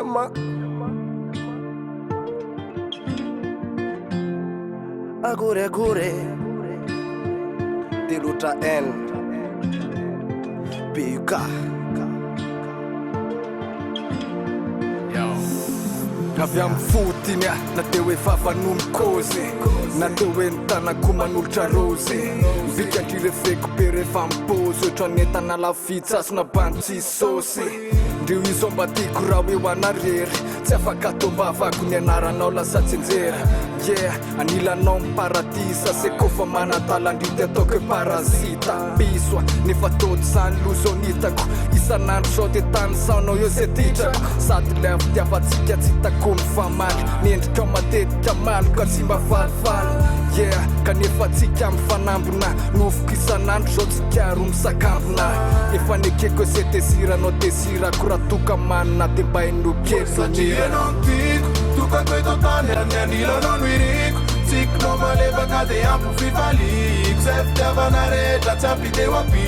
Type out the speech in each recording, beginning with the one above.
Yama Agure agure Deluta N PUK Avy am fotiny na teo hoe fafan'omi-kozy na teo hoe nitanako manolotra rozy vikandry refeko be rehefa mipôzy oatra netana lafitsasona bantsy sôsy ndrio izo mba tiako raha hoe ho anarery tsy afaka atao mba avako ny anaranao lasa tsenjera anilanao miparadisa se kofa manatalandrity ataoko hoe parazita pisoa nefa tody zany lozonitako isan'andro zao de tany saonao eo ze titrako sady le fitiavatsika tsy hitako mifamaly niendrika matetika maly ka tsy mba falifaly kanefa tsika mifanambona nofoko isan'andro zao tsikaro misakambona efa nekeko ze desiranao desirako raha toka manina de mba inokely satria anao tiko tokako eto tany raha nianilanao no iriko tsikonao malevaka de ampy fivaliko zay fitiavana rehetra tsy ampiteo api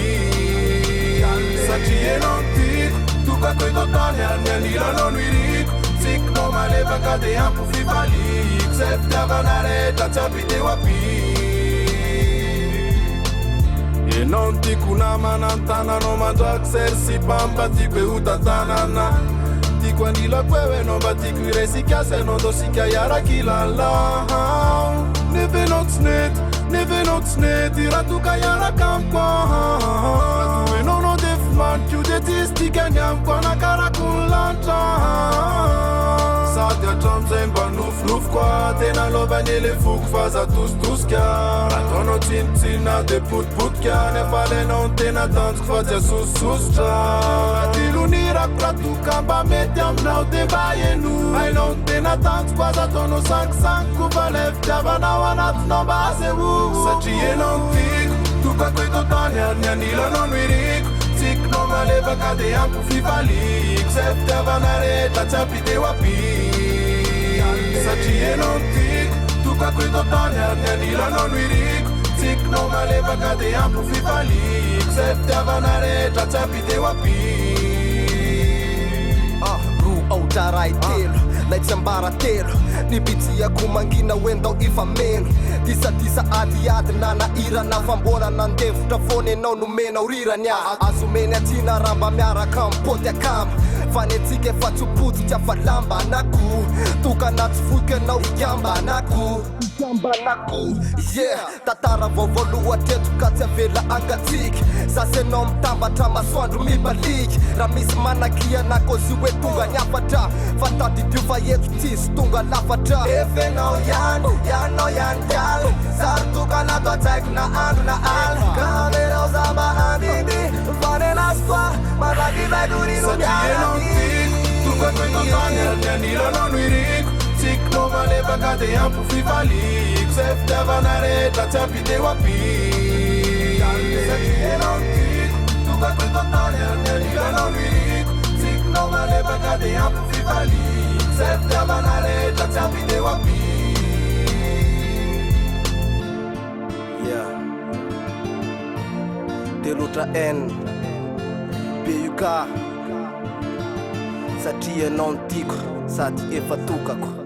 satria anao tiko tokako eto tany raha nianilanao no iriko tsikonao malevaka de ampy fivaliko zay fitiavana rehetra tsy ampiteo api enao no tiako namana antananao mandraky sery sy pampatiko hoe ho tantanana tiako anilako eo enao mba tiako iresikasa enao ndao sika iarakilalao nevenao tsy nety raha toka iaraka amiko enao nao de fimaniko de tsisy tikany amiko anakarako ny lanitra sady atramizay mba nofinofoko a tena lovany ele foko fa za tositosika ataonao tsinotsinona de potipotika nefa lenao ny tena tanjoko fa tsy asosososotra tilonirako raha toka mba mety aminao de mba eno hainao ny tena tanjoko aza ataonao sankisankiko fa le fitiavanao anatinao mba aseho satria enao ny tiko tokako eto tany ary ny anilanao no iriko tsikonao malevaka de ampy fivaliko zay fitiavana rehetra tsy ampiteo api satria enao ny tiko tokako eto tany ary ny anilanao no iriko tsikonao malevaka de ampy fivaliko zay fitiavana rehetra tsy ampiteo api roa aotraray telo laitsambara telo nibitsiako mangina hoendao ifa meno disadisa adiady nanairana fa mbola nandevotra fony enao nomenao rirany azo meny atsina raha mba miaraka mipôty akamba fanetsika efa tsopoditsy afa lamba anako tokanaty foiko anao ikamba anako tantara vaovaloha tretoka tsy avela angatsiky sasy anao mitambatra masoandro mibaliky raha misy manakianakozy hoe tonga ny afatra fa tadidio fa eto tsisy tonga lafatra efenao ianao ihany tiala sary tokanato atsaiko na andro na ala kamerao zamba andindy vanenasoa mandrakivaidorino tokako eto tany ary ny anilanao no iriko tsikonao malevaka de ampy fivaliko zay fitiavana rehetra tsy ampiteo api satria enao tiko tokako eto tany ary ny anilanao no iriko tsikonao malevaka de ampy fivaliko zay fitiavana rehetra tsy ampiteo api Deluta N PUK satria anao ny tiako sady efa tokako